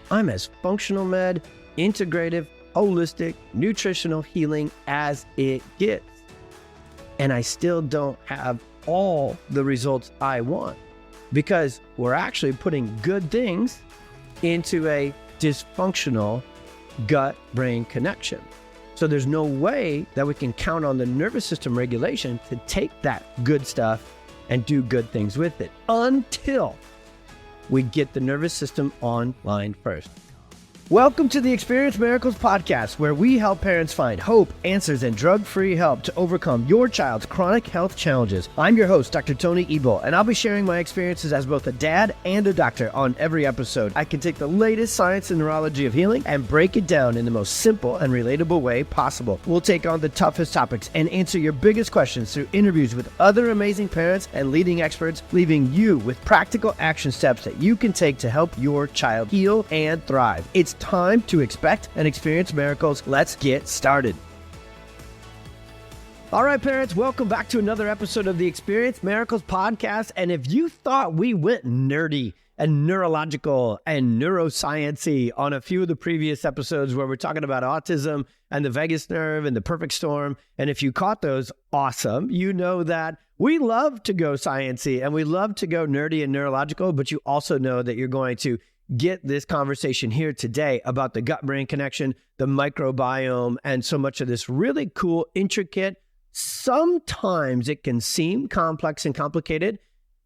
I'm as functional med, integrative, holistic, nutritional healing as it gets. And I still don't have all the results I want because we're actually putting good things into a dysfunctional gut-brain connection. So there's no way that we can count on the nervous system regulation to take that good stuff and do good things with it until we get the nervous system online first. Welcome to the Experience Miracles podcast, where we help parents find hope, answers, and drug-free help to overcome your child's chronic health challenges. I'm your host, Dr. Tony Ebel, and I'll be sharing my experiences as both a dad and a doctor on every episode. I can take the latest science and neurology of healing and break it down in the most simple and relatable way possible. We'll take on the toughest topics and answer your biggest questions through interviews with other amazing parents and leading experts, leaving you with practical action steps that you can take to help your child heal and thrive. It's time to expect and experience miracles. Let's get started. All right, parents, welcome back to another episode of the Experience Miracles podcast. And if you thought we went nerdy and neurological and neuroscience-y on a few of the previous episodes where we're talking about autism and the vagus nerve and the perfect storm, and if you caught those, awesome. You know that we love to go science-y and we love to go nerdy and neurological, but you also know that you're going to get this conversation here today about the gut-brain connection, the microbiome, and so much of this really cool, intricate, sometimes it can seem complex and complicated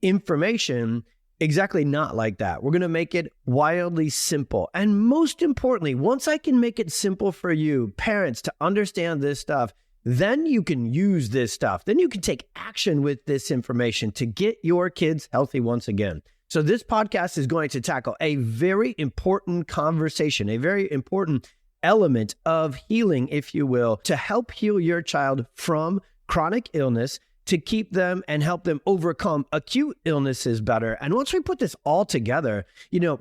information. Exactly not like that. We're going to make it wildly simple. And most importantly, once I can make it simple for you, parents, to understand this stuff, then you can use this stuff. Then you can take action with this information to get your kids healthy once again. So this podcast is going to tackle a very important conversation, a very important element of healing, if you will, to help heal your child from chronic illness, to keep them and help them overcome acute illnesses better. And once we put this all together,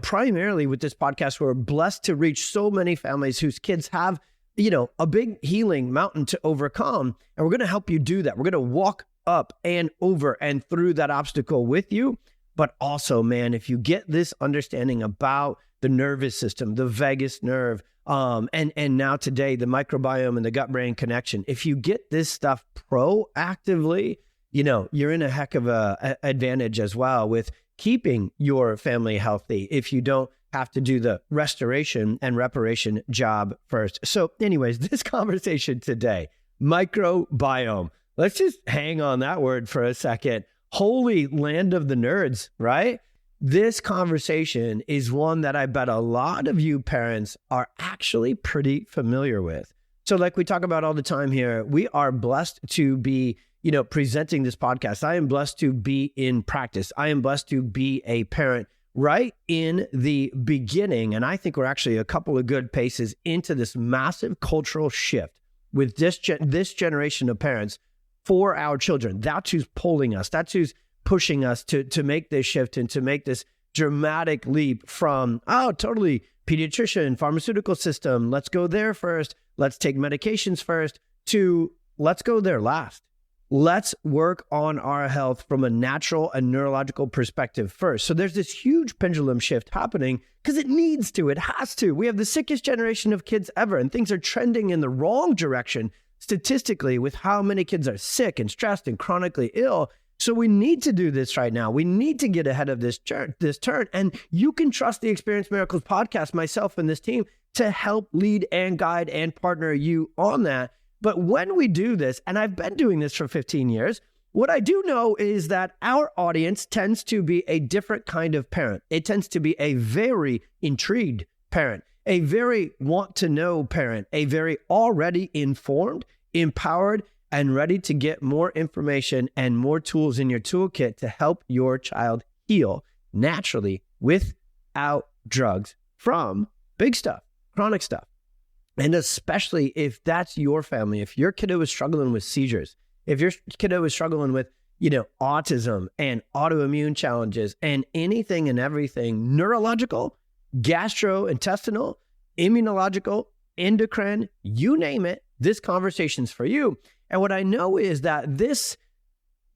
primarily with this podcast, we're blessed to reach so many families whose kids have, a big healing mountain to overcome. And we're going to help you do that. We're going to walk up and over and through that obstacle with you. But also, man, if you get this understanding about the nervous system, the vagus nerve, and now today, the microbiome and the gut-brain connection, if you get this stuff proactively, you're in a heck of a advantage as well with keeping your family healthy if you don't have to do the restoration and reparation job first. So anyways, this conversation today, microbiome, let's just hang on that word for a second. Holy land of the nerds, right? This conversation is one that I bet a lot of you parents are actually pretty familiar with. So like we talk about all the time here, we are blessed to be, presenting this podcast. I am blessed to be in practice. I am blessed to be a parent right in the beginning. And I think we're actually a couple of good paces into this massive cultural shift with this generation of parents for our children. That's who's pulling us. That's who's pushing us to make this shift and to make this dramatic leap from, totally pediatrician, pharmaceutical system, let's go there first, let's take medications first, to let's go there last. Let's work on our health from a natural and neurological perspective first. So there's this huge pendulum shift happening because it needs to, it has to. We have the sickest generation of kids ever, and things are trending in the wrong direction statistically with how many kids are sick and stressed and chronically ill. So we need to do this right now. We need to get ahead of this turn. And you can trust the Experience Miracles podcast, myself and this team, to help lead and guide and partner you on that. But when we do this, and I've been doing this for 15 years, what I do know is that our audience tends to be a different kind of parent. It tends to be a very intrigued parent, a very want-to-know parent, a very already informed, empowered, and ready to get more information and more tools in your toolkit to help your child heal naturally without drugs from big stuff, chronic stuff. And especially if that's your family, if your kiddo is struggling with seizures, if your kiddo is struggling with, autism and autoimmune challenges and anything and everything neurological, gastrointestinal, immunological, endocrine, you name it, this conversation's for you. And what I know is that this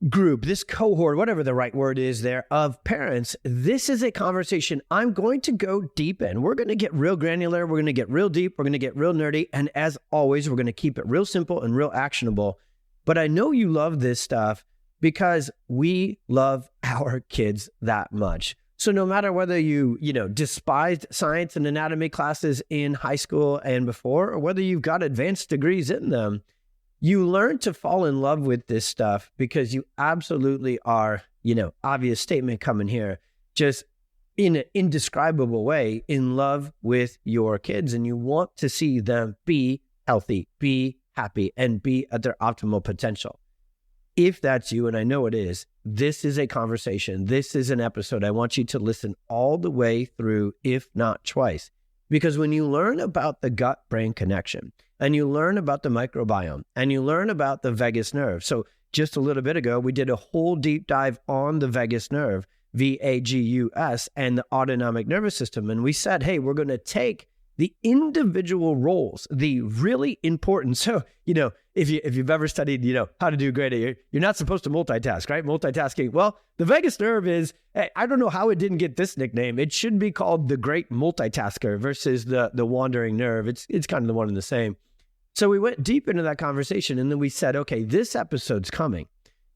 group, this cohort, whatever the right word is there, of parents, this is a conversation I'm going to go deep in. We're going to get real granular. We're going to get real deep. We're going to get real nerdy. And as always, we're going to keep it real simple and real actionable. But I know you love this stuff because we love our kids that much. So no matter whether you despised science and anatomy classes in high school and before, or whether you've got advanced degrees in them, you learn to fall in love with this stuff because you absolutely are, obvious statement coming here, just in an indescribable way, in love with your kids. And you want to see them be healthy, be happy, and be at their optimal potential. If that's you, and I know it is, this is a conversation. This is an episode I want you to listen all the way through, if not twice. Because when you learn about the gut-brain connection, and you learn about the microbiome, and you learn about the vagus nerve. So just a little bit ago, we did a whole deep dive on the vagus nerve, VAGUS, and the autonomic nervous system. And we said, hey, we're going to take the individual roles, the really important. So, if you've ever studied, how to do great, you're not supposed to multitask, right? Multitasking. Well, the vagus nerve is, I don't know how it didn't get this nickname. It should be called the great multitasker versus the wandering nerve. It's kind of the one and the same. So we went deep into that conversation, and then we said, okay, this episode's coming.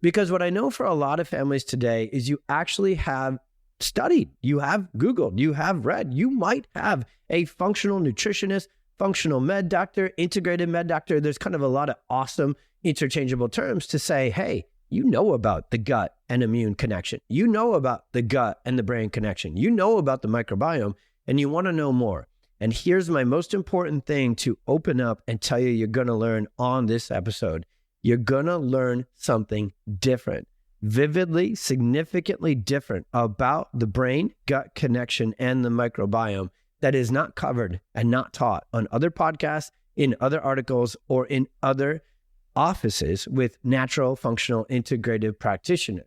Because what I know for a lot of families today is you actually have studied, you have Googled, you have read, you might have a functional nutritionist, functional med doctor, integrated med doctor. There's kind of a lot of awesome interchangeable terms to say, hey, you know about the gut and immune connection. You know about the gut and the brain connection. You know about the microbiome, and you want to know more. And here's my most important thing to open up and tell you you're going to learn on this episode. You're going to learn something different, vividly, significantly different about the brain-gut connection and the microbiome that is not covered and not taught on other podcasts, in other articles, or in other offices with natural, functional, integrative practitioners.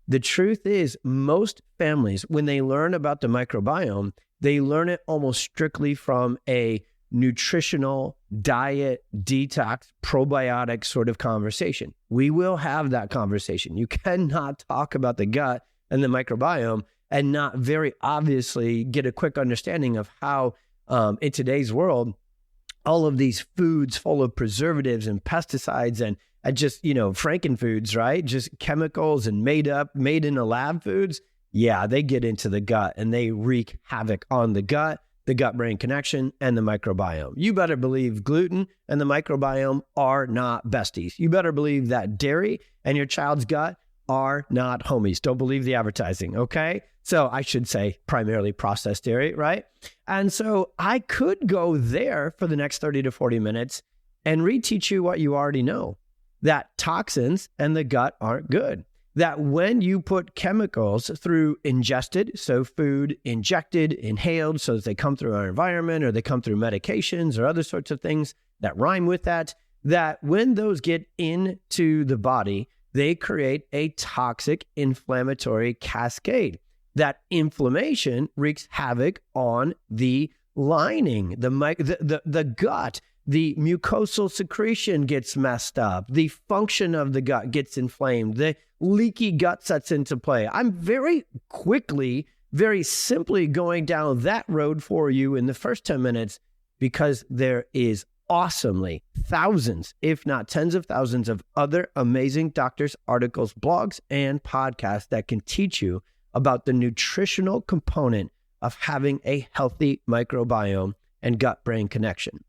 The truth is, most families, when they learn about the microbiome, they learn it almost strictly from a nutritional, diet, detox, probiotic sort of conversation. We will have that conversation. You cannot talk about the gut and the microbiome and not very obviously get a quick understanding of how, in today's world, all of these foods full of preservatives and pesticides and just, frankenfoods, right? Just chemicals and made in a lab foods. Yeah, they get into the gut and they wreak havoc on the gut-brain connection, and the microbiome. You better believe gluten and the microbiome are not besties. You better believe that dairy and your child's gut are not homies. Don't believe the advertising, okay? So I should say primarily processed dairy, right? And so I could go there for the next 30 to 40 minutes and reteach you what you already know, that toxins and the gut aren't good. That when you put chemicals through ingested, so food injected, inhaled, so that they come through our environment or they come through medications or other sorts of things that rhyme with that when those get into the body, they create a toxic inflammatory cascade. That inflammation wreaks havoc on the lining, the gut. The mucosal secretion gets messed up. The function of the gut gets inflamed. The leaky gut sets into play. I'm very quickly, very simply going down that road for you in the first 10 minutes because there is awesomely thousands, if not tens of thousands of other amazing doctors, articles, blogs, and podcasts that can teach you about the nutritional component of having a healthy microbiome and gut-brain connection.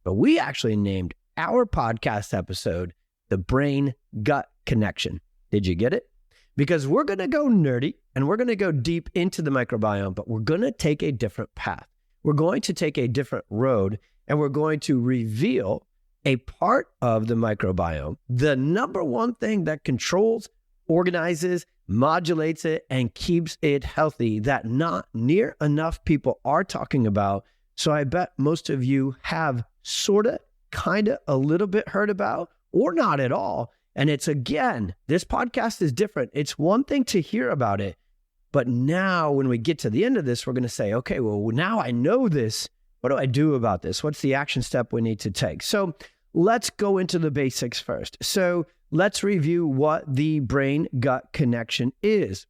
But we actually named our podcast episode The Brain-Gut Connection. Did you get it? Because we're going to go nerdy and we're going to go deep into the microbiome, but we're going to take a different path. We're going to take a different road, and we're going to reveal a part of the microbiome, the number one thing that controls, organizes, modulates it, and keeps it healthy that not near enough people are talking about. So I bet most of you have sort of, kind of, a little bit heard about, or not at all. And it's, again, this podcast is different. It's one thing to hear about it, but now when we get to the end of this, we're going to say, okay, well, now I know this. What do I do about this? What's the action step we need to take? So let's go into the basics first. So let's review what the brain-gut connection is.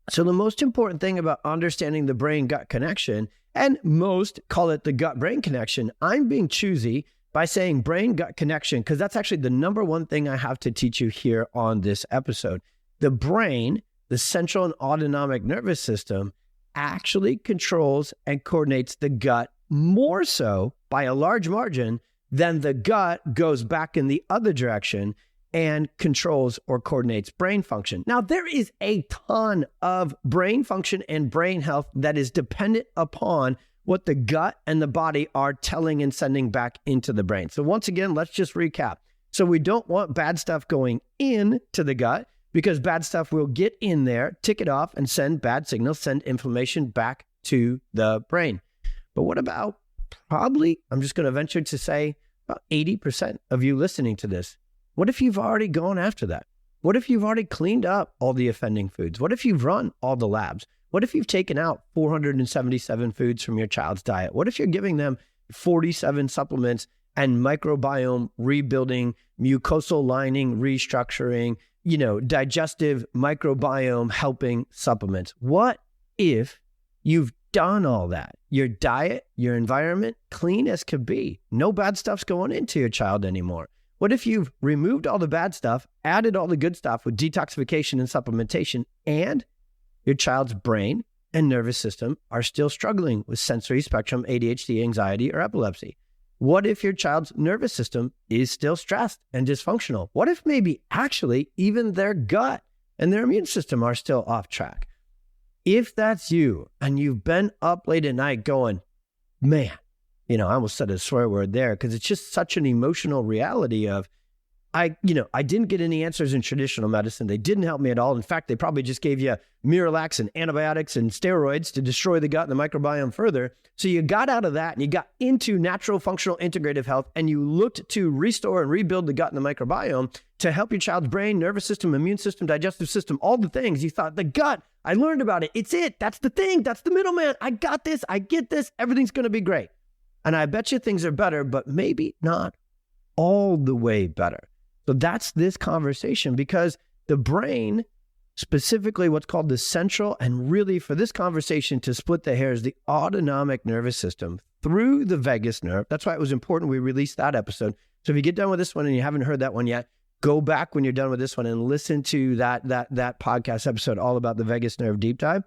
So the most important thing about understanding the brain-gut connection, and most call it the gut-brain connection, I'm being choosy by saying brain-gut connection because that's actually the number one thing I have to teach you here on this episode. The brain, the central and autonomic nervous system, actually controls and coordinates the gut more so by a large margin than the gut goes back in the other direction and controls or coordinates brain function. Now, there is a ton of brain function and brain health that is dependent upon what the gut and the body are telling and sending back into the brain. So once again, let's just recap. So we don't want bad stuff going into the gut because bad stuff will get in there, tick it off, and send bad signals, send inflammation back to the brain. But what about probably, I'm just going to venture to say, about 80% of you listening to this? What if you've already gone after that? What if you've already cleaned up all the offending foods? What if you've run all the labs? What if you've taken out 477 foods from your child's diet? What if you're giving them 47 supplements and microbiome rebuilding, mucosal lining restructuring, digestive microbiome helping supplements? What if you've done all that? Your diet, your environment, clean as could be. No bad stuff's going into your child anymore. What if you've removed all the bad stuff, added all the good stuff with detoxification and supplementation, and your child's brain and nervous system are still struggling with sensory spectrum ADHD, anxiety, or epilepsy? What if your child's nervous system is still stressed and dysfunctional? What if maybe actually even their gut and their immune system are still off track? If that's you and you've been up late at night going, man, I almost said a swear word there because it's just such an emotional reality of, I didn't get any answers in traditional medicine. They didn't help me at all. In fact, they probably just gave you Miralax and antibiotics and steroids to destroy the gut and the microbiome further. So you got out of that and you got into natural, functional, integrative health, and you looked to restore and rebuild the gut and the microbiome to help your child's brain, nervous system, immune system, digestive system, all the things. You thought, the gut, I learned about it. It's it. That's the thing. That's the middleman. I got this. I get this. Everything's going to be great. And I bet you things are better, but maybe not all the way better. So that's this conversation, because the brain, specifically what's called the central, and really for this conversation to split the hairs, the autonomic nervous system through the vagus nerve. That's why it was important we released that episode. So if you get done with this one and you haven't heard that one yet, go back when you're done with this one and listen to that podcast episode all about the vagus nerve deep dive.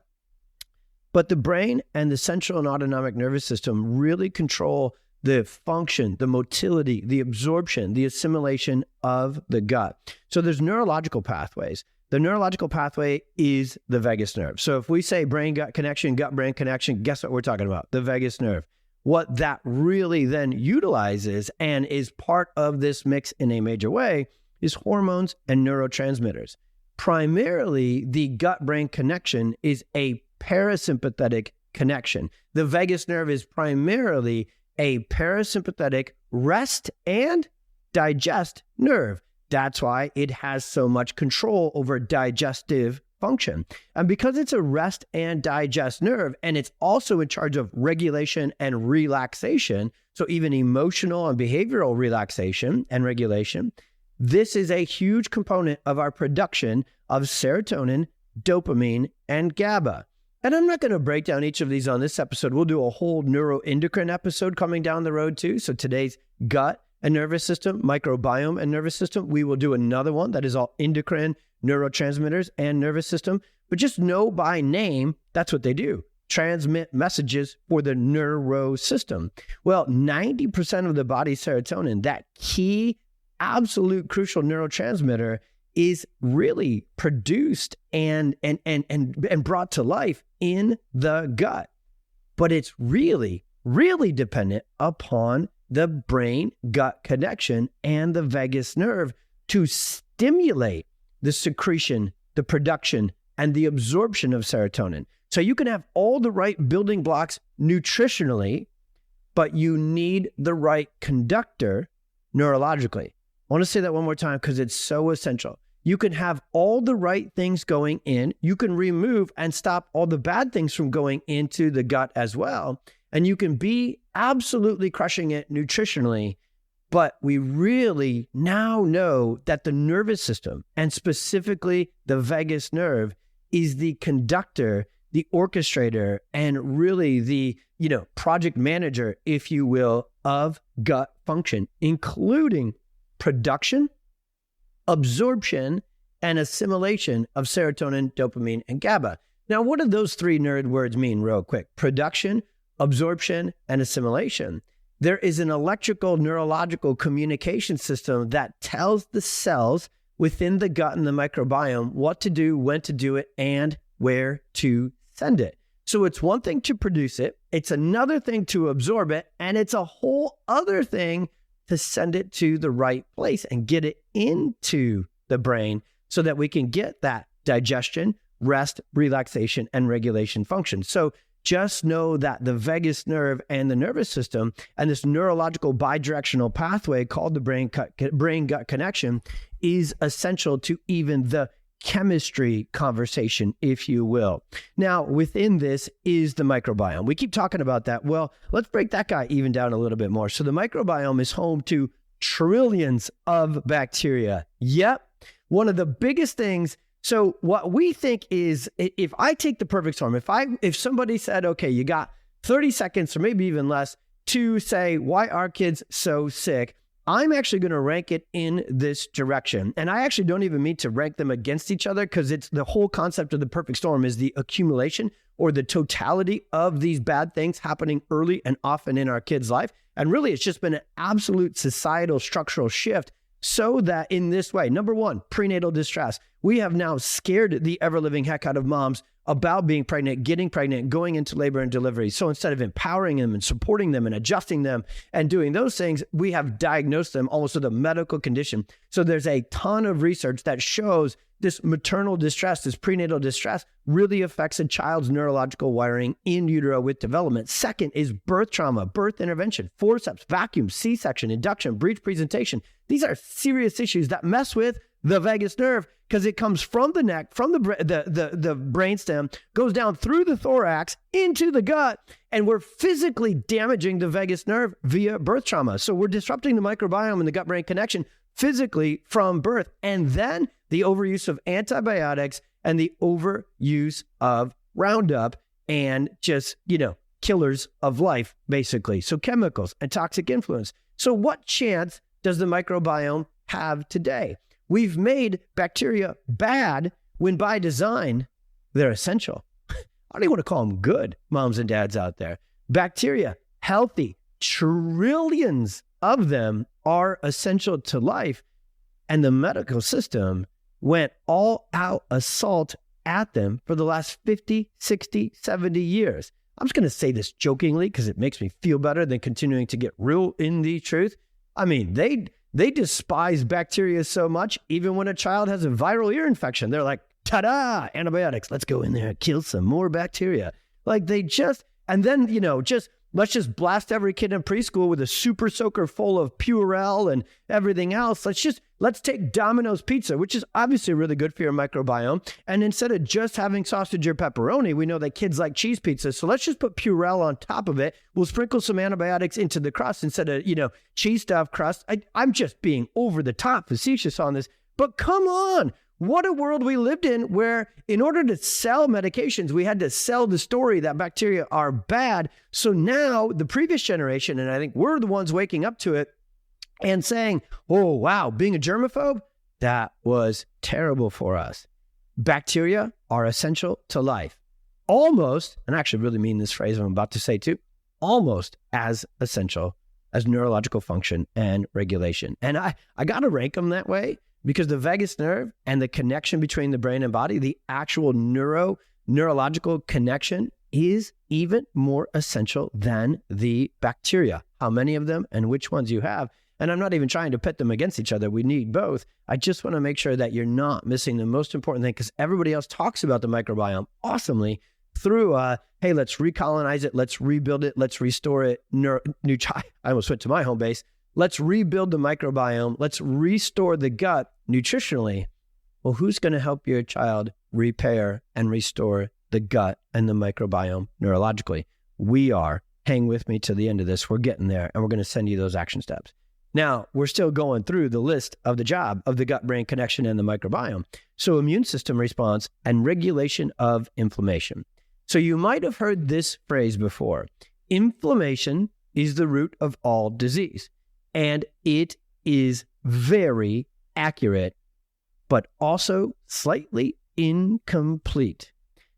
But the brain and the central and autonomic nervous system really control the function, the motility, the absorption, the assimilation of the gut. So there's neurological pathways. The neurological pathway is the vagus nerve. So if we say brain-gut connection, gut-brain connection, guess what we're talking about? The vagus nerve. What that really then utilizes and is part of this mix in a major way is hormones and neurotransmitters. Primarily, the gut-brain connection is a parasympathetic connection. The vagus nerve is primarily a parasympathetic rest and digest nerve. That's why it has so much control over digestive function. And because it's a rest and digest nerve, and it's also in charge of regulation and relaxation, so even emotional and behavioral relaxation and regulation, this is a huge component of our production of serotonin, dopamine, and GABA. And I'm not going to break down each of these on this episode. We'll do a whole neuroendocrine episode coming down the road too. So today's gut and nervous system, microbiome and nervous system. We will do another one that is all endocrine, neurotransmitters, and nervous system. But just know by name, that's what they do. Transmit messages for the neuro system. Well, 90% of the body's serotonin, that key, absolute crucial neurotransmitter, is really produced and brought to life in the gut. But it's really, really dependent upon the brain-gut connection and the vagus nerve to stimulate the secretion, the production, and the absorption of serotonin. So you can have all the right building blocks nutritionally, but you need the right conductor neurologically. I want to say that one more time because it's so essential. You can have all the right things going in. You can remove and stop all the bad things from going into the gut as well. And you can be absolutely crushing it nutritionally But we really now know that the nervous system, and specifically the vagus nerve, is the conductor, the orchestrator, and really the, project manager, if you will, of gut function, including production, absorption, and assimilation of serotonin, dopamine, and GABA. Now, what do those three nerd words mean real quick? Production, absorption, and assimilation. There is an electrical neurological communication system that tells the cells within the gut and the microbiome what to do, when to do it, and where to send it. So it's one thing to produce it, it's another thing to absorb it, and it's a whole other thing to send it to the right place and get it into the brain so that we can get that digestion, rest, relaxation, and regulation function. So just know that the vagus nerve and the nervous system and this neurological bidirectional pathway called the brain-gut connection is essential to even the chemistry conversation, if you will. Now, within this is the microbiome. We keep talking about that. Well, let's break that guy even down a little bit more. So the microbiome is home to trillions of bacteria. Yep. One of the biggest things. So what we think is, if I take the perfect storm, if somebody said, okay, you got 30 seconds or maybe even less to say, why are kids so sick? I'm actually going to rank it in this direction. And I actually don't even mean to rank them against each other, because it's the whole concept of the perfect storm is the accumulation or the totality of these bad things happening early and often in our kids' life. And really, it's just been an absolute societal structural shift so that in this way, number one, prenatal distress. We have now scared the ever-living heck out of moms about being pregnant, getting pregnant, going into labor and delivery. So instead of empowering them and supporting them and adjusting them and doing those things, we have diagnosed them almost with a medical condition. So there's a ton of research that shows this maternal distress, this prenatal distress, really affects a child's neurological wiring in utero with development. Second is birth trauma, birth intervention, forceps, vacuum, C-section, induction, breech presentation. These are serious issues that mess with the vagus nerve, because it comes from the neck, from the brainstem, goes down through the thorax into the gut, and we're physically damaging the vagus nerve via birth trauma. So we're disrupting the microbiome and the gut-brain connection physically from birth. And then the overuse of antibiotics and the overuse of Roundup and just, killers of life, basically. So chemicals and toxic influence. So what chance does the microbiome have today? We've made bacteria bad when by design, they're essential. I don't even want to call them good, moms and dads out there. Bacteria, healthy, trillions of them are essential to life. And the medical system went all out assault at them for the last 50, 60, 70 years. I'm just going to say this jokingly because it makes me feel better than continuing to get real in the truth. I mean, they despise bacteria so much, even when a child has a viral ear infection. They're like, ta-da, antibiotics. Let's go in there and kill some more bacteria. Like and then, let's just blast every kid in preschool with a super soaker full of Purell and everything else. Let's take Domino's pizza, which is obviously really good for your microbiome. And instead of just having sausage or pepperoni, we know that kids like cheese pizza. So let's just put Purell on top of it. We'll sprinkle some antibiotics into the crust instead of, cheese stuffed crust. I'm just being over the top facetious on this, but come on. What a world we lived in where in order to sell medications, we had to sell the story that bacteria are bad. So now the previous generation, and I think we're the ones waking up to it and saying, oh, wow, being a germaphobe, that was terrible for us. Bacteria are essential to life. Almost, and I actually really mean this phrase I'm about to say too, almost as essential as neurological function and regulation. And I got to rank them that way, because the vagus nerve and the connection between the brain and body, the actual neurological connection, is even more essential than the bacteria. How many of them and which ones you have. And I'm not even trying to pit them against each other. We need both. I just want to make sure that you're not missing the most important thing, because everybody else talks about the microbiome awesomely through, hey, let's recolonize it, let's rebuild it, let's restore it. I almost went to my home base. Let's rebuild the microbiome. Let's restore the gut nutritionally. Well, who's going to help your child repair and restore the gut and the microbiome neurologically? We are. Hang with me to the end of this. We're getting there, and we're going to send you those action steps. Now, we're still going through the list of the job of the gut-brain connection and the microbiome. So immune system response and regulation of inflammation. So you might have heard this phrase before. Inflammation is the root of all disease. And it is very accurate, but also slightly incomplete.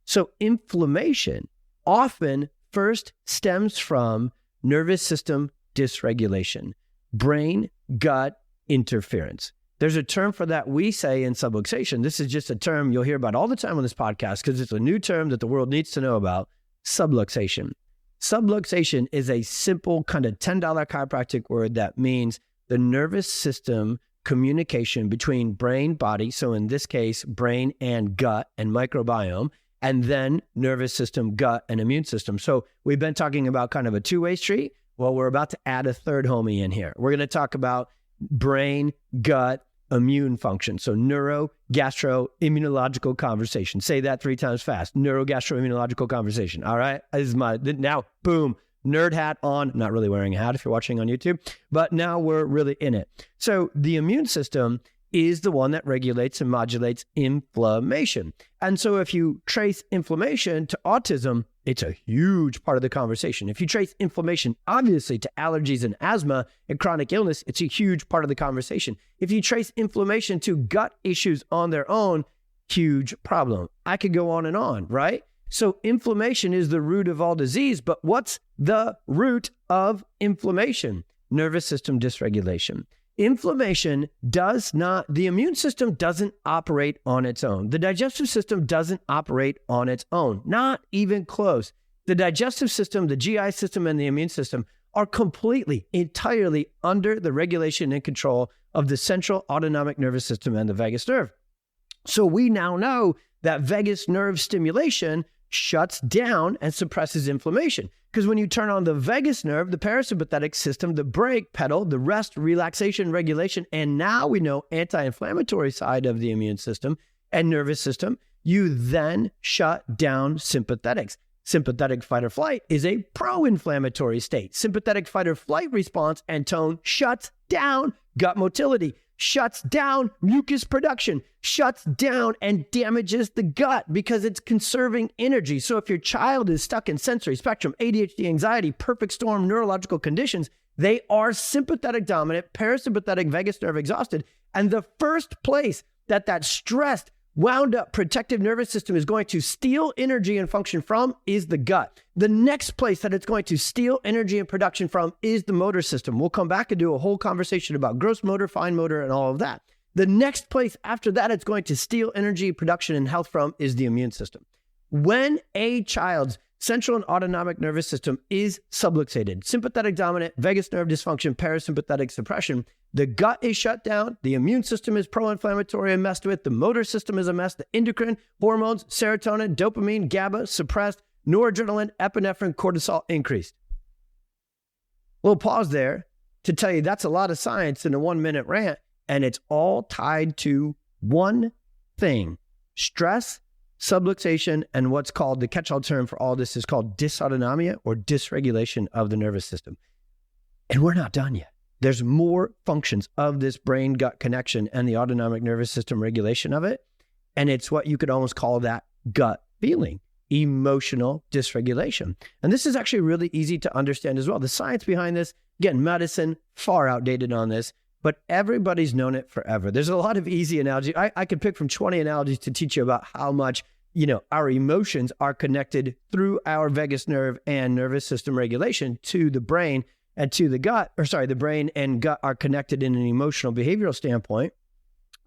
So inflammation often first stems from nervous system dysregulation, brain-gut interference. There's a term for that we say in subluxation. This is just a term you'll hear about all the time on this podcast because it's a new term that the world needs to know about, subluxation. Subluxation is a simple kind of $10 chiropractic word that means the nervous system communication between brain, body, so in this case, brain and gut and microbiome, and then nervous system, gut, and immune system. So we've been talking about kind of a two-way street. Well, we're about to add a third homie in here. We're going to talk about brain, gut, immune function. So neuro-gastro-immunological conversation. Say that 3 times fast. Neuro-gastro-immunological conversation. All right? This is now, boom, nerd hat on. Not really wearing a hat if you're watching on YouTube, but now we're really in it. So the immune system is the one that regulates and modulates inflammation. And so if you trace inflammation to autism, it's a huge part of the conversation. If you trace inflammation, obviously, to allergies and asthma and chronic illness, it's a huge part of the conversation. If you trace inflammation to gut issues on their own, huge problem. I could go on, right? So inflammation is the root of all disease, but what's the root of inflammation? Nervous system dysregulation. Inflammation the immune system doesn't operate on its own. The digestive system doesn't operate on its own, not even close. The digestive system, the GI system, and the immune system are completely, entirely under the regulation and control of the central autonomic nervous system and the vagus nerve. So we now know that vagus nerve stimulation shuts down and suppresses inflammation. Because when you turn on the vagus nerve, the parasympathetic system, the brake pedal, the rest, relaxation, regulation, and now we know anti-inflammatory side of the immune system and nervous system, you then shut down sympathetics. Sympathetic fight or flight is a pro-inflammatory state. Sympathetic fight or flight response and tone shuts down gut motility, shuts down mucus production, shuts down and damages the gut because it's conserving energy. So if your child is stuck in sensory spectrum, ADHD, anxiety, perfect storm, neurological conditions, they are sympathetic dominant, parasympathetic vagus nerve exhausted. And the first place that stressed, wound up protective nervous system is going to steal energy and function from is the gut. The next place that it's going to steal energy and production from is the motor system. We'll come back and do a whole conversation about gross motor, fine motor, and all of that. The next place after that it's going to steal energy, production, and health from is the immune system. When a child's central and autonomic nervous system is subluxated, sympathetic dominant, vagus nerve dysfunction, parasympathetic suppression, the gut is shut down, the immune system is pro-inflammatory and messed with, the motor system is a mess, the endocrine, hormones, serotonin, dopamine, GABA, suppressed, noradrenaline, epinephrine, cortisol increased. We'll pause there to tell you that's a lot of science in a 1-minute rant, and it's all tied to one thing: stress, subluxation, and what's called, the catch-all term for all this is called dysautonomia or dysregulation of the nervous system. And we're not done yet. There's more functions of this brain-gut connection and the autonomic nervous system regulation of it. And it's what you could almost call that gut feeling, emotional dysregulation. And this is actually really easy to understand as well. The science behind this, again, medicine, far outdated on this, but everybody's known it forever. There's a lot of easy analogies. I could pick from 20 analogies to teach you about how much, our emotions are connected through our vagus nerve and nervous system regulation to the brain and to the gut, the brain and gut are connected in an emotional behavioral standpoint.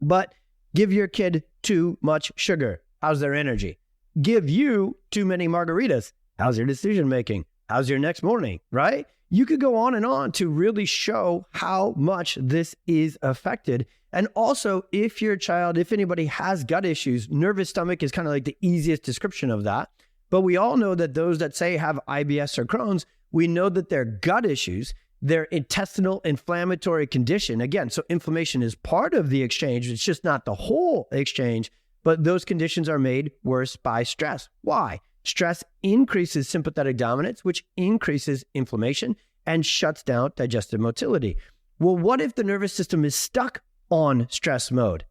But give your kid too much sugar. How's their energy? Give you too many margaritas. How's your decision making? How's your next morning, right? You could go on and on to really show how much this is affected. And also, if anybody has gut issues, nervous stomach is kind of like the easiest description of that. But we all know that those that say have IBS or Crohn's, we know that their gut issues, their intestinal inflammatory condition, again, so inflammation is part of the exchange. It's just not the whole exchange, but those conditions are made worse by stress. Why? Stress increases sympathetic dominance, which increases inflammation and shuts down digestive motility. Well, what if the nervous system is stuck on stress mode?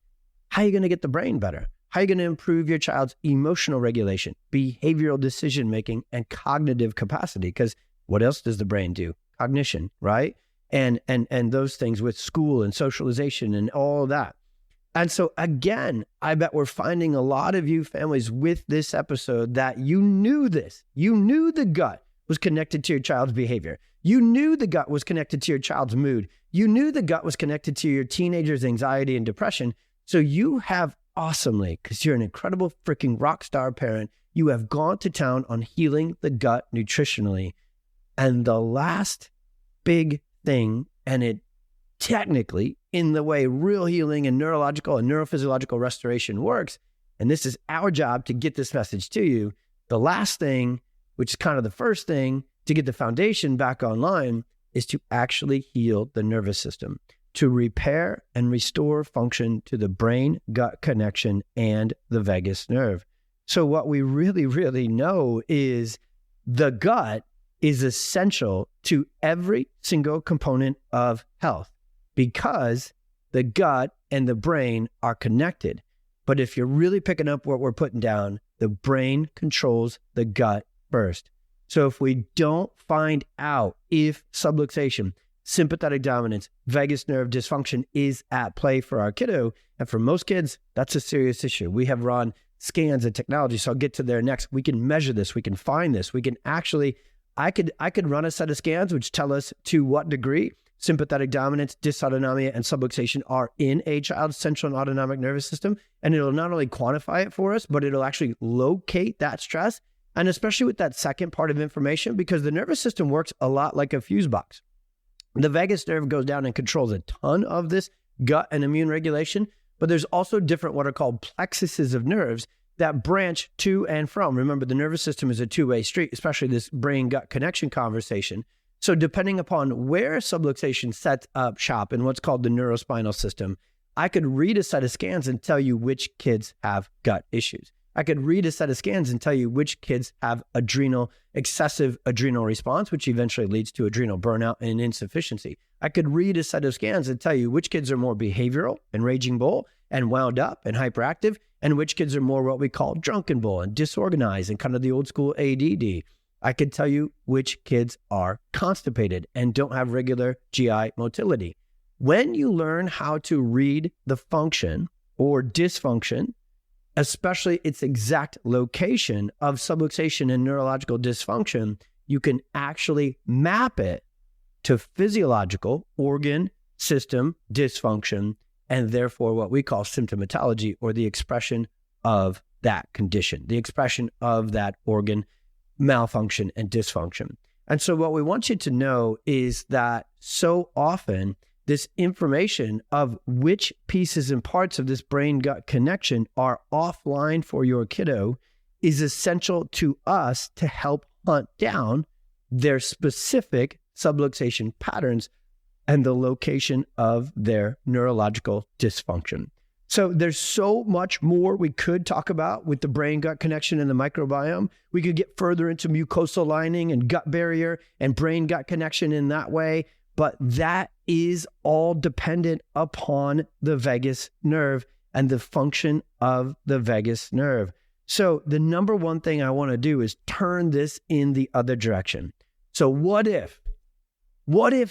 How are you going to get the brain better? How are you going to improve your child's emotional regulation, behavioral decision-making, and cognitive capacity? Because what else does the brain do? Cognition, right? And those things with school and socialization and all that. And so again, I bet we're finding a lot of you families with this episode that you knew this. You knew the gut was connected to your child's behavior. You knew the gut was connected to your child's mood. You knew the gut was connected to your teenager's anxiety and depression. So you have awesomely, because you're an incredible freaking rock star parent, you have gone to town on healing the gut nutritionally. And the last big thing, and it technically, in the way real healing and neurological and neurophysiological restoration works, and this is our job to get this message to you, the last thing, which is kind of the first thing to get the foundation back online, is to actually heal the nervous system, to repair and restore function to the brain-gut connection and the vagus nerve. So what we really, really know is the gut is essential to every single component of health because the gut and the brain are connected. But if you're really picking up what we're putting down, the brain controls the gut first. So if we don't find out if subluxation, sympathetic dominance, vagus nerve dysfunction is at play for our kiddo, and for most kids, that's a serious issue. We have run scans and technology, so I'll get to there next. We can measure this, we can find this, we can actually, I could run a set of scans which tell us to what degree sympathetic dominance, dysautonomia, and subluxation are in a child's central and autonomic nervous system, and it'll not only quantify it for us, but it'll actually locate that stress, and especially with that second part of information, because the nervous system works a lot like a fuse box. The vagus nerve goes down and controls a ton of this gut and immune regulation, but there's also different what are called plexuses of nerves that branch to and from. Remember, the nervous system is a two-way street, especially this brain-gut connection conversation. So depending upon where subluxation sets up shop in what's called the neurospinal system, I could read a set of scans and tell you which kids have gut issues. I could read a set of scans and tell you which kids have excessive adrenal response, which eventually leads to adrenal burnout and insufficiency. I could read a set of scans and tell you which kids are more behavioral and raging bull and wound up and hyperactive, and which kids are more what we call drunken bull and disorganized and kind of the old school ADD. I could tell you which kids are constipated and don't have regular GI motility. When you learn how to read the function or dysfunction, especially its exact location of subluxation and neurological dysfunction, you can actually map it to physiological organ system dysfunction, and therefore what we call symptomatology, or the expression of that condition, the expression of that organ malfunction and dysfunction. And so what we want you to know is that so often this information of which pieces and parts of this brain-gut connection are offline for your kiddo is essential to us to help hunt down their specific subluxation patterns and the location of their neurological dysfunction. So there's so much more we could talk about with the brain-gut connection and the microbiome. We could get further into mucosal lining and gut barrier and brain-gut connection in that way, but that is all dependent upon the vagus nerve and the function of the vagus nerve. So the number one thing I want to do is turn this in the other direction. So what if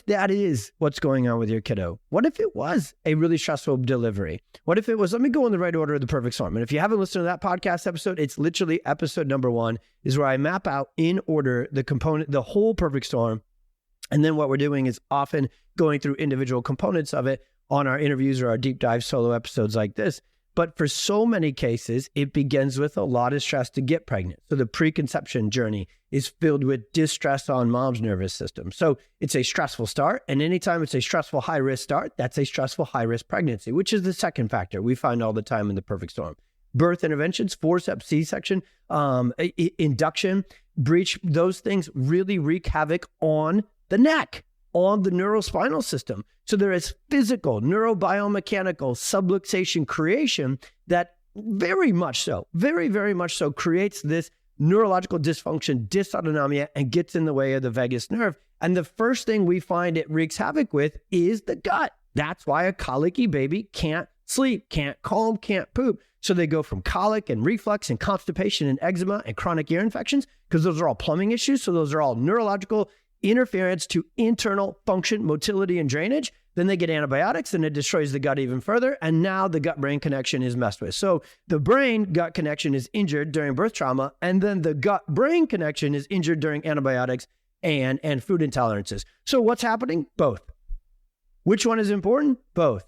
that is what's going on with your kiddo? What if it was a really stressful delivery? What if it was, let me go in the right order of the perfect storm. And if you haven't listened to that podcast episode, it's literally episode number 1 is where I map out in order the whole perfect storm. And then what we're doing is often going through individual components of it on our interviews or our deep dive solo episodes like this. But for so many cases, it begins with a lot of stress to get pregnant. So the preconception journey is filled with distress on mom's nervous system. So it's a stressful start. And anytime it's a stressful high-risk start, that's a stressful high-risk pregnancy, which is the second factor we find all the time in the perfect storm. Birth interventions, forceps, C-section, induction, breech, those things really wreak havoc on the neck, on the neurospinal system. So there is physical, neurobiomechanical subluxation creation that very much so, very, very much so creates this neurological dysfunction, dysautonomia, and gets in the way of the vagus nerve. And the first thing we find it wreaks havoc with is the gut. That's why a colicky baby can't sleep, can't calm, can't poop. So they go from colic and reflux and constipation and eczema and chronic ear infections, because those are all plumbing issues. So those are all neurological interference to internal function, motility, and drainage. Then they get antibiotics and it destroys the gut even further. And now the gut-brain connection is messed with. So the brain-gut connection is injured during birth trauma. And then the gut-brain connection is injured during antibiotics and food intolerances. So what's happening? Both. Which one is important? Both.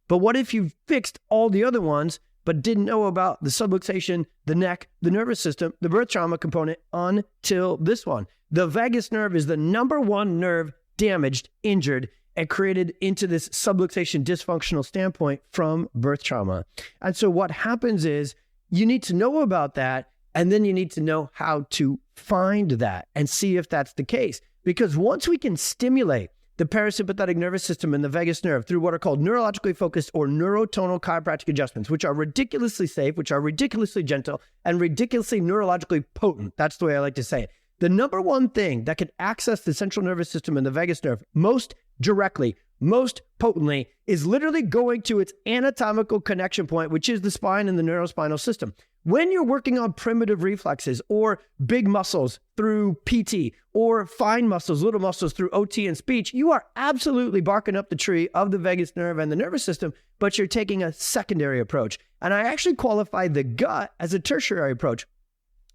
But what if you fixed all the other ones, but didn't know about the subluxation, the neck, the nervous system, the birth trauma component until this one? The vagus nerve is the number one nerve damaged, injured, and created into this subluxation dysfunctional standpoint from birth trauma. And so what happens is you need to know about that, and then you need to know how to find that and see if that's the case. Because once we can stimulate the parasympathetic nervous system and the vagus nerve through what are called neurologically focused or neurotonal chiropractic adjustments, which are ridiculously safe, which are ridiculously gentle, and ridiculously neurologically potent. That's the way I like to say it. The number one thing that can access the central nervous system and the vagus nerve most directly, most potently, is literally going to its anatomical connection point, which is the spine and the neurospinal system. When you're working on primitive reflexes or big muscles through PT or fine muscles, little muscles through OT and speech, you are absolutely barking up the tree of the vagus nerve and the nervous system, but you're taking a secondary approach. And I actually qualify the gut as a tertiary approach.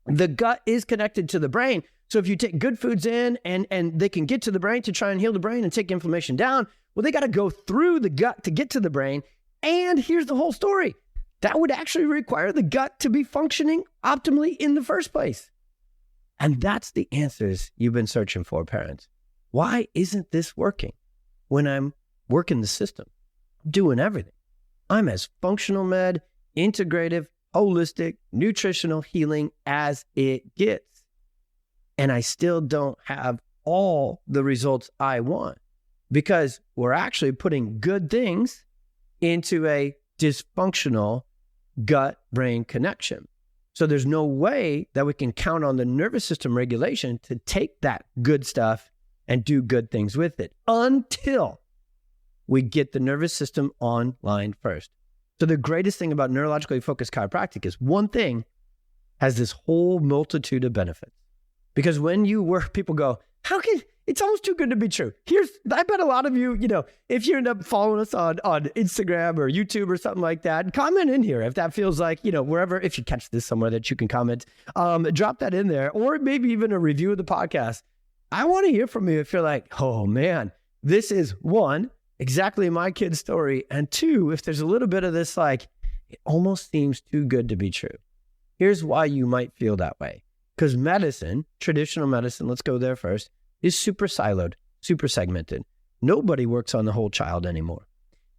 The gut is connected to the brain. So if you take good foods in and they can get to the brain to try and heal the brain and take inflammation down, well, they got to go through the gut to get to the brain. And here's the whole story. That would actually require the gut to be functioning optimally in the first place. And that's the answers you've been searching for, parents. Why isn't this working when I'm working the system, doing everything? I'm as functional med, integrative, holistic, nutritional healing as it gets. And I still don't have all the results I want because we're actually putting good things into a dysfunctional gut-brain connection. So there's no way that we can count on the nervous system regulation to take that good stuff and do good things with it until we get the nervous system online first. So the greatest thing about neurologically focused chiropractic is one thing has this whole multitude of benefits. Because when you work, people go, it's almost too good to be true. I bet a lot of you, if you end up following us on Instagram or YouTube or something like that, comment in here if that feels like, wherever, if you catch this somewhere that you can comment, drop that in there, or maybe even a review of the podcast. I want to hear from you if you're like, oh man, this is one, exactly my kid's story. And two, if there's a little bit of this, like, it almost seems too good to be true. Here's why you might feel that way. Because medicine, traditional medicine, let's go there first, is super siloed, super segmented. Nobody works on the whole child anymore.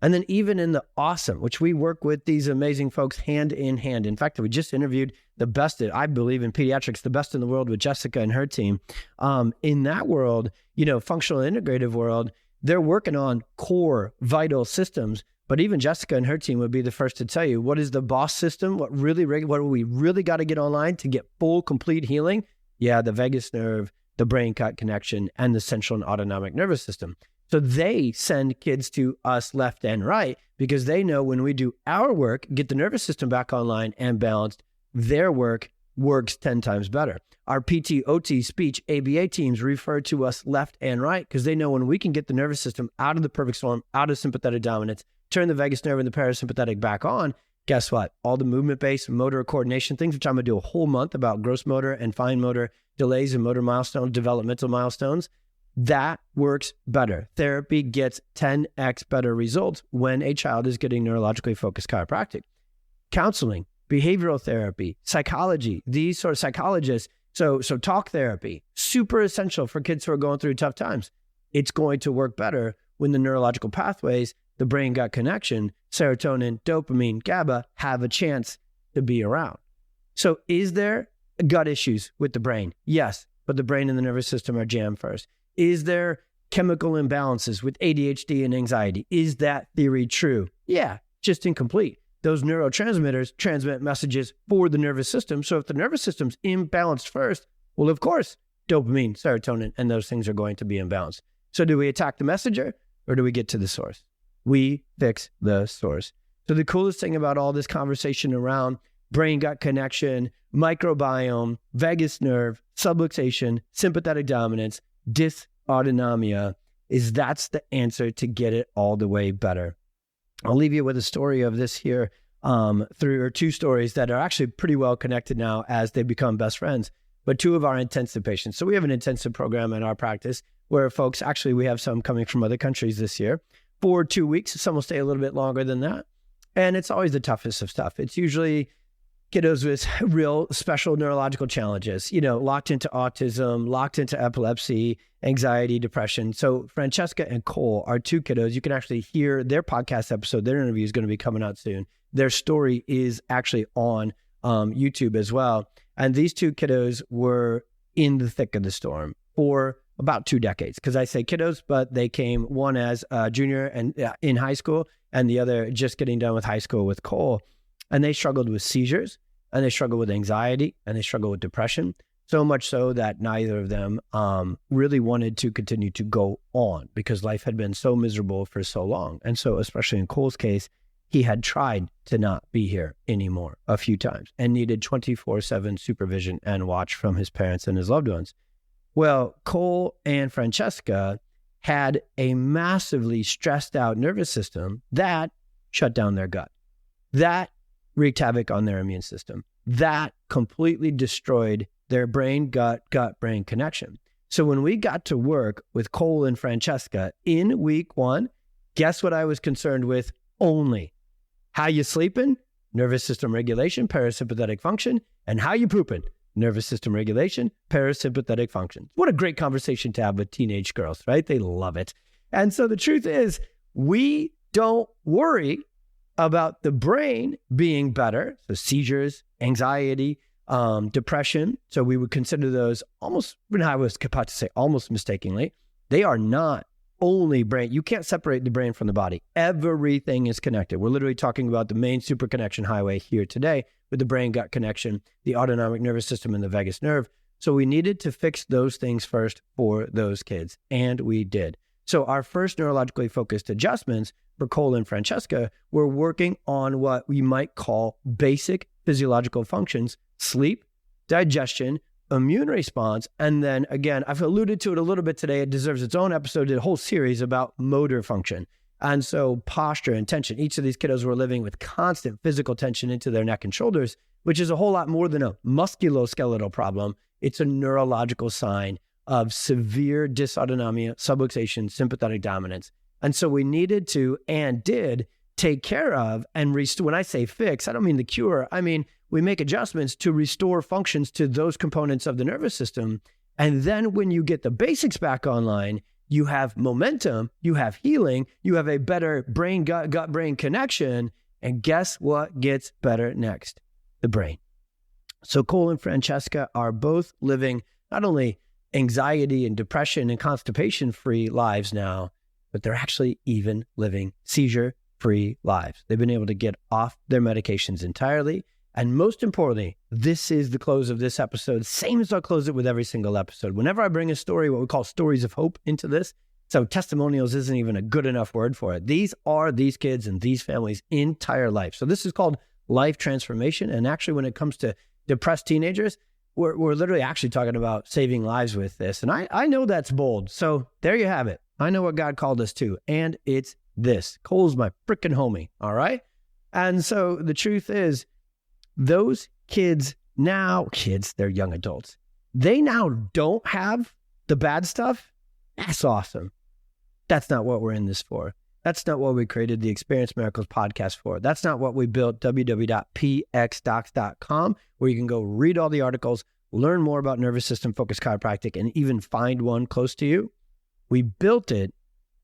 And then even in the awesome, which we work with these amazing folks hand in hand. In fact, we just interviewed the best, I believe in pediatrics, the best in the world with Jessica and her team. In that world, functional integrative world, they're working on core vital systems. But even Jessica and her team would be the first to tell you, what is the boss system? What we really got to get online to get full, complete healing? Yeah, the vagus nerve, the brain-gut connection, and the central and autonomic nervous system. So they send kids to us left and right because they know when we do our work, get the nervous system back online and balanced, their work works 10 times better. Our PT, OT, speech, ABA teams refer to us left and right because they know when we can get the nervous system out of the perfect storm, out of sympathetic dominance, turn the vagus nerve and the parasympathetic back on, guess what? All the movement-based motor coordination things, which I'm going to do a whole month about gross motor and fine motor delays and motor milestones, developmental milestones, that works better. Therapy gets 10x better results when a child is getting neurologically focused chiropractic. Counseling, behavioral therapy, psychology, these sort of psychologists, so talk therapy, super essential for kids who are going through tough times. It's going to work better when the neurological pathways, the brain-gut connection, serotonin, dopamine, GABA have a chance to be around. So is there gut issues with the brain? Yes, but the brain and the nervous system are jammed first. Is there chemical imbalances with ADHD and anxiety? Is that theory true? Yeah, just incomplete. Those neurotransmitters transmit messages for the nervous system. So if the nervous system's imbalanced first, well, of course, dopamine, serotonin, and those things are going to be imbalanced. So do we attack the messenger or do we get to the source? We fix the source. So the coolest thing about all this conversation around brain-gut connection, microbiome, vagus nerve, subluxation, sympathetic dominance, dysautonomia is that's the answer to get it all the way better. I'll leave you with a story of this here, two stories that are actually pretty well connected now as they become best friends, but two of our intensive patients. So we have an intensive program in our practice where folks, actually we have some coming from other countries this year, for 2 weeks. Some will stay a little bit longer than that. And it's always the toughest of stuff. It's usually kiddos with real special neurological challenges, locked into autism, locked into epilepsy, anxiety, depression. So Francesca and Cole are two kiddos. You can actually hear their podcast episode. Their interview is going to be coming out soon. Their story is actually on YouTube as well. And these two kiddos were in the thick of the storm for about 2 decades. Because I say kiddos, but they came one as a junior and in high school, and the other just getting done with high school with Cole. And they struggled with seizures, and they struggled with anxiety, and they struggled with depression, so much so that neither of them really wanted to continue to go on because life had been so miserable for so long. And so, especially in Cole's case, he had tried to not be here anymore a few times and needed 24/7 supervision and watch from his parents and his loved ones. Well, Cole and Francesca had a massively stressed out nervous system that shut down their gut. That wreaked havoc on their immune system. That completely destroyed their brain-gut-gut-brain connection. So when we got to work with Cole and Francesca in week 1, guess what I was concerned with only? How you sleeping? Nervous system regulation, parasympathetic function. And how you pooping? Nervous system regulation, parasympathetic function. What a great conversation to have with teenage girls, right? They love it. And so the truth is, we don't worry about the brain being better. So seizures, anxiety, depression. So we would consider those almost, when I was about to say almost mistakenly, they are not only brain. You can't separate the brain from the body. Everything is connected. We're literally talking about the main super connection highway here today with the brain-gut connection, the autonomic nervous system, and the vagus nerve. So we needed to fix those things first for those kids, and we did. So our first neurologically focused adjustments for Cole and Francesca were working on what we might call basic physiological functions: sleep, digestion, immune response, and then again, I've alluded to it a little bit today. It deserves its own episode, a whole series about motor function. And so posture and tension. Each of these kiddos were living with constant physical tension into their neck and shoulders, which is a whole lot more than a musculoskeletal problem. It's a neurological sign of severe dysautonomia, subluxation, sympathetic dominance. And so we needed to and did take care of and restore. When I say fix, I don't mean the cure. I mean, we make adjustments to restore functions to those components of the nervous system. And then when you get the basics back online, you have momentum, you have healing, you have a better brain-gut-gut-brain connection. And guess what gets better next? The brain. So Cole and Francesca are both living not only anxiety and depression and constipation-free lives now, but they're actually even living seizure-free lives. They've been able to get off their medications entirely. And most importantly, this is the close of this episode, same as I'll close it with every single episode. Whenever I bring a story, what we call stories of hope, into this, so testimonials isn't even a good enough word for it. These are these kids and these families' entire life. So this is called life transformation. And actually, when it comes to depressed teenagers, we're literally actually talking about saving lives with this. And I know that's bold. So there you have it. I know what God called us to, and it's this. Cole's my freaking homie, all right? And so the truth is, those kids now, they're young adults. They now don't have the bad stuff. That's awesome. That's not what we're in this for. That's not what we created the Experience Miracles podcast for. That's not what we built www.pxdocs.com, where you can go read all the articles, learn more about nervous system focused chiropractic, and even find one close to you. We built it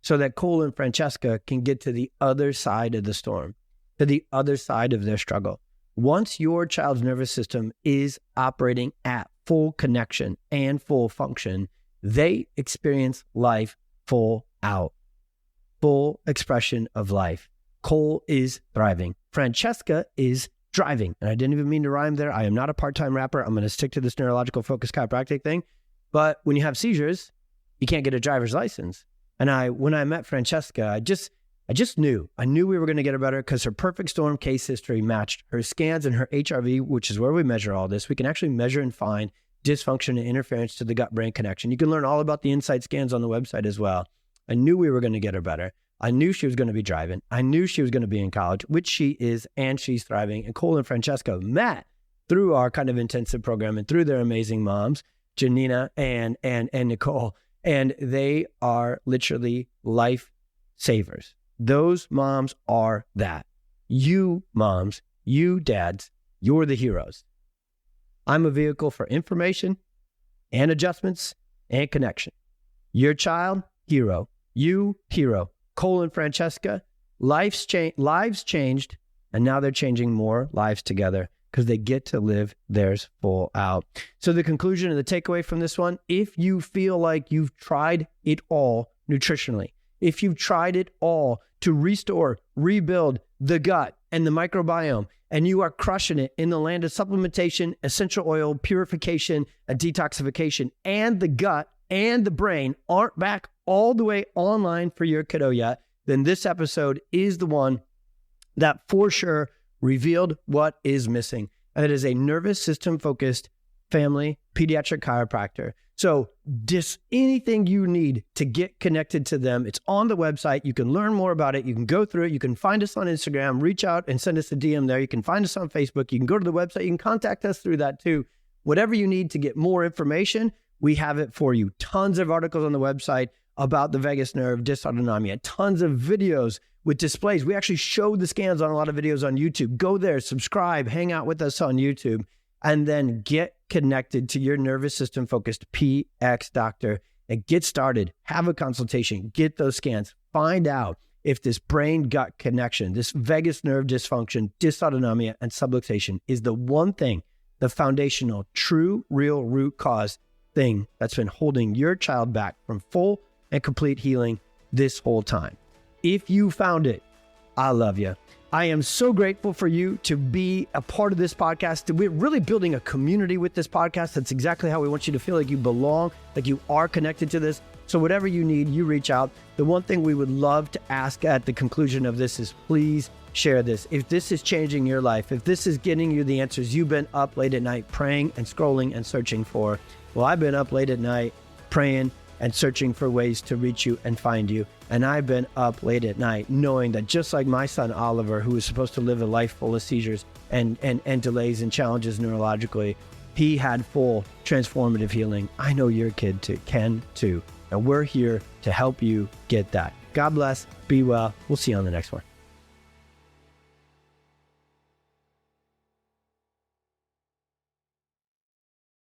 so that Cole and Francesca can get to the other side of the storm, to the other side of their struggle. Once your child's nervous system is operating at full connection and full function, they experience life full out, full expression of life. Cole is thriving. Francesca is driving. And I didn't even mean to rhyme there. I am not a part-time rapper. I'm going to stick to this neurological focused chiropractic thing. But when you have seizures, you can't get a driver's license. And when I met Francesca, I just knew. I knew we were going to get her better because her perfect storm case history matched her scans and her HRV, which is where we measure all this. We can actually measure and find dysfunction and interference to the gut-brain connection. You can learn all about the inside scans on the website as well. I knew we were going to get her better. I knew she was going to be driving. I knew she was going to be in college, which she is, and she's thriving. And Cole and Francesca met through our kind of intensive program and through their amazing moms, Janina and Nicole. And they are literally life savers. Those moms are that. You moms, you dads, you're the heroes. I'm a vehicle for information and adjustments and connection. Your child, hero. You, hero. Cole and Francesca, lives changed, and now they're changing more lives together because they get to live theirs full out. So the conclusion and the takeaway from this one, if you feel like you've tried it all nutritionally, if you've tried it all to restore, rebuild the gut and the microbiome, and you are crushing it in the land of supplementation, essential oil, purification, and detoxification, and the gut and the brain aren't back all the way online for your kiddo yet, then this episode is the one that for sure revealed what is missing. And it is a nervous system focused family pediatric chiropractor. So anything you need to get connected to them, it's on the website. You can learn more about it. You can go through it. You can find us on Instagram, reach out and send us a DM there. You can find us on Facebook. You can go to the website. You can contact us through that too. Whatever you need to get more information, we have it for you. Tons of articles on the website about the vagus nerve dysautonomia, tons of videos with displays. We actually show the scans on a lot of videos on YouTube. Go there, subscribe, hang out with us on YouTube, and then get connected to your nervous system focused PX doctor and get started. Have a consultation, get those scans, find out if this brain gut connection, this vagus nerve dysfunction, dysautonomia, and subluxation is the one thing, the foundational, true, real root cause thing that's been holding your child back from full and complete healing this whole time. If you found it, I love you. I am so grateful for you to be a part of this podcast. We're really building a community with this podcast. That's exactly how we want you to feel like you belong, like you are connected to this. So whatever you need, you reach out. The one thing we would love to ask at the conclusion of this is please share this. If this is changing your life, if this is getting you the answers you've been up late at night praying and scrolling and searching for, well, I've been up late at night praying and searching for ways to reach you and find you. And I've been up late at night knowing that just like my son Oliver, who was supposed to live a life full of seizures and delays and challenges neurologically, he had full transformative healing. I know your kid can too. And we're here to help you get that. God bless. Be well. We'll see you on the next one.